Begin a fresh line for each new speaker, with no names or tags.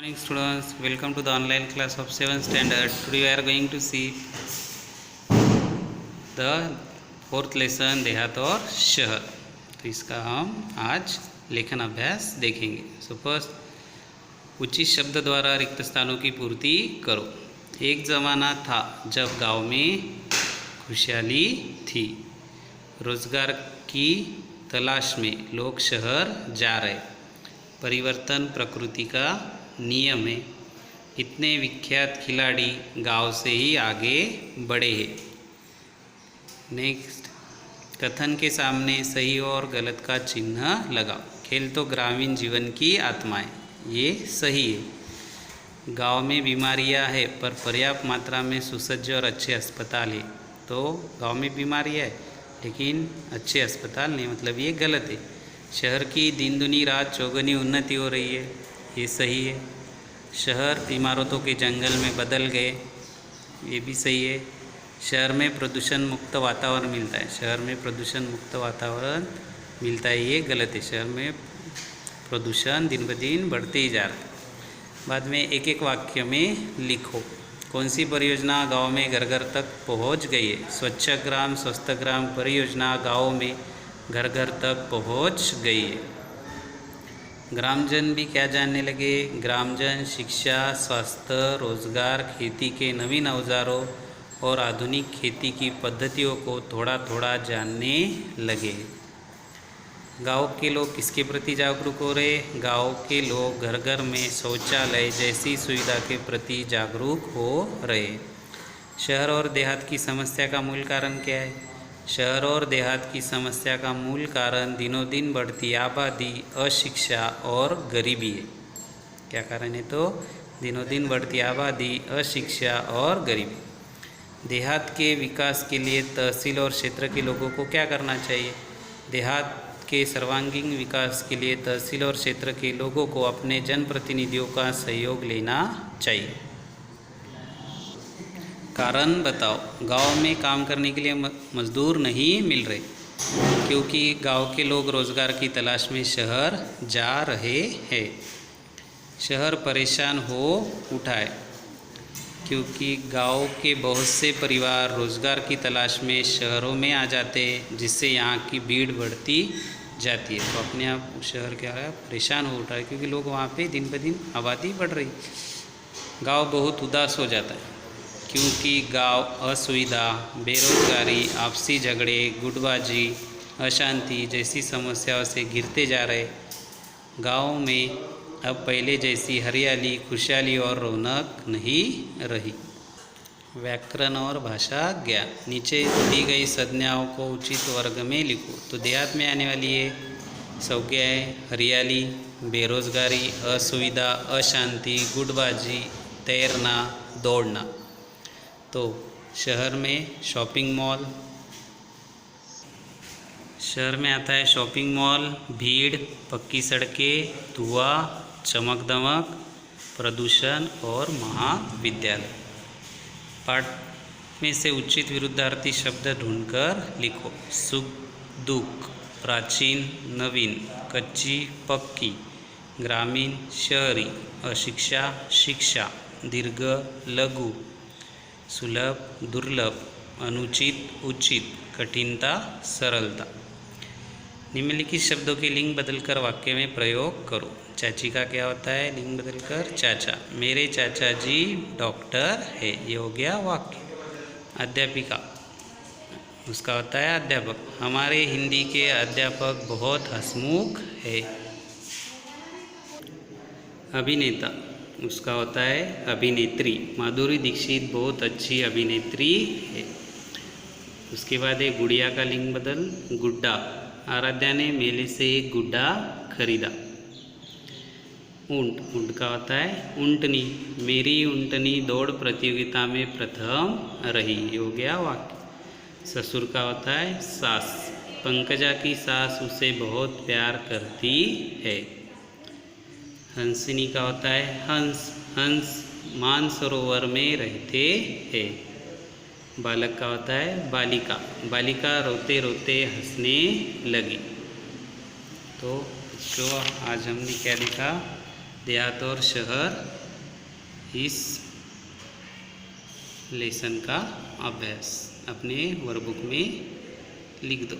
Morning students, welcome to the online class of 7th standard. Today we are going to see the fourth lesson देहात और शहर। तो इसका हम आज लेखन अभ्यास देखेंगे। सो फर्स्ट, उचित शब्द द्वारा रिक्त स्थानों की पूर्ति करो। एक ज़माना था जब गांव में खुशहाली थी। रोजगार की तलाश में लोग शहर जा रहे। परिवर्तन प्रकृति का नियम है। इतने विख्यात खिलाड़ी गांव से ही आगे बढ़े हैं। नेक्स्ट, कथन के सामने सही और गलत का चिन्ह लगाओ। खेल तो ग्रामीण जीवन की आत्मा है, ये सही है। गांव में बीमारियां है पर पर्याप्त मात्रा में सुसज्ज और अच्छे अस्पताल है। तो गांव में बीमारियां है लेकिन अच्छे अस्पताल नहीं, मतलब ये गलत है। शहर की दिन दुनी रात चौगुनी उन्नति हो रही है, ये सही है। शहर इमारतों के जंगल में बदल गए, ये भी सही है। शहर में प्रदूषण मुक्त वातावरण मिलता है, शहर में प्रदूषण मुक्त वातावरण मिलता है, ये गलत है। शहर में प्रदूषण दिन ब दिन बढ़ते ही जा रहा है। बाद में एक एक वाक्य में लिखो कौन सी परियोजना गांव में घर घर तक पहुंच गई है। स्वच्छ ग्राम स्वस्थ ग्राम परियोजना गाँव में घर घर तक पहुंच गई है। ग्रामजन भी क्या जानने लगे। ग्रामजन शिक्षा, स्वास्थ्य, रोजगार, खेती के नवीन औजारों और आधुनिक खेती की पद्धतियों को थोड़ा थोड़ा जानने लगे। गांव के लोग किसके प्रति जागरूक हो रहे। गांव के लोग घर घर में शौचालय जैसी सुविधा के प्रति जागरूक हो रहे। शहर और देहात की समस्या का मूल कारण क्या है। शहर और देहात की समस्या का मूल कारण दिनों दिन बढ़ती आबादी, अशिक्षा और गरीबी है। क्या कारण है। तो दिनों दिन बढ़ती आबादी, अशिक्षा और गरीबी। देहात के विकास के लिए तहसील और क्षेत्र के लोगों को क्या करना चाहिए। देहात के सर्वांगीण विकास के लिए तहसील और क्षेत्र के लोगों को अपने जनप्रतिनिधियों का सहयोग लेना चाहिए। कारण बताओ। गांव में काम करने के लिए मजदूर नहीं मिल रहे क्योंकि गांव के लोग रोजगार की तलाश में शहर जा रहे हैं। शहर परेशान हो उठा है क्योंकि गांव के बहुत से परिवार रोजगार की तलाश में शहरों में आ जाते हैं, जिससे यहाँ की भीड़ बढ़ती जाती है। तो अपने आप शहर क्या है, परेशान हो उठा है क्योंकि लोग वहाँ पे दिन ब दिन आबादी बढ़ रही। गांव बहुत उदास हो जाता है क्योंकि गांव असुविधा, बेरोजगारी, आपसी झगड़े, गुटबाजी, अशांति जैसी समस्याओं से घिरते जा रहे। गांव में अब पहले जैसी हरियाली, खुशहाली और रौनक नहीं रही। व्याकरण और भाषा ज्ञान। नीचे दी गई संज्ञाओं को उचित वर्ग में लिखो। तो देहात में आने वाली ये संज्ञाएं हरियाली, बेरोजगारी, असुविधा, अशांति, गुटबाजी, तैरना, दौड़ना। तो शहर में शॉपिंग मॉल, शहर में आता है शॉपिंग मॉल, भीड़, पक्की सड़कें, धुआं, चमक दमक, प्रदूषण और महाविद्यालय। पाठ में से उचित विरुद्धार्थी शब्द ढूंढकर लिखो। सुख दुख, प्राचीन नवीन, कच्ची पक्की, ग्रामीण शहरी, अशिक्षा शिक्षा, दीर्घ लघु, सुलभ दुर्लभ, अनुचित उचित, कठिनता सरलता। निम्नलिखित शब्दों के लिंग बदलकर वाक्य में प्रयोग करो। चाची का क्या होता है, लिंग बदलकर चाचा। मेरे चाचा जी डॉक्टर है, ये हो गया वाक्य। अध्यापिका, उसका होता है अध्यापक। हमारे हिंदी के अध्यापक बहुत हंसमुख है। अभिनेता, उसका होता है अभिनेत्री। माधुरी दीक्षित बहुत अच्छी अभिनेत्री है। उसके बाद एक गुड़िया का लिंग बदल, गुड्डा। आराध्या ने मेले से एक गुड्डा खरीदा। ऊंट, ऊंट का होता है ऊंटनी। मेरी ऊंटनी दौड़ प्रतियोगिता में प्रथम रही, ये हो गया वाक्य। ससुर का होता है सास। पंकजा की सास उसे बहुत प्यार करती है। हंसिनी का होता है हंस। हंस मानसरोवर में रहते हैं। बालक का होता है बालिका। बालिका रोते रोते हंसने लगी। तो जो आज हमने क्या लिखा, देहात और शहर इस लेसन का अभ्यास अपने वर्कबुक में लिख दो।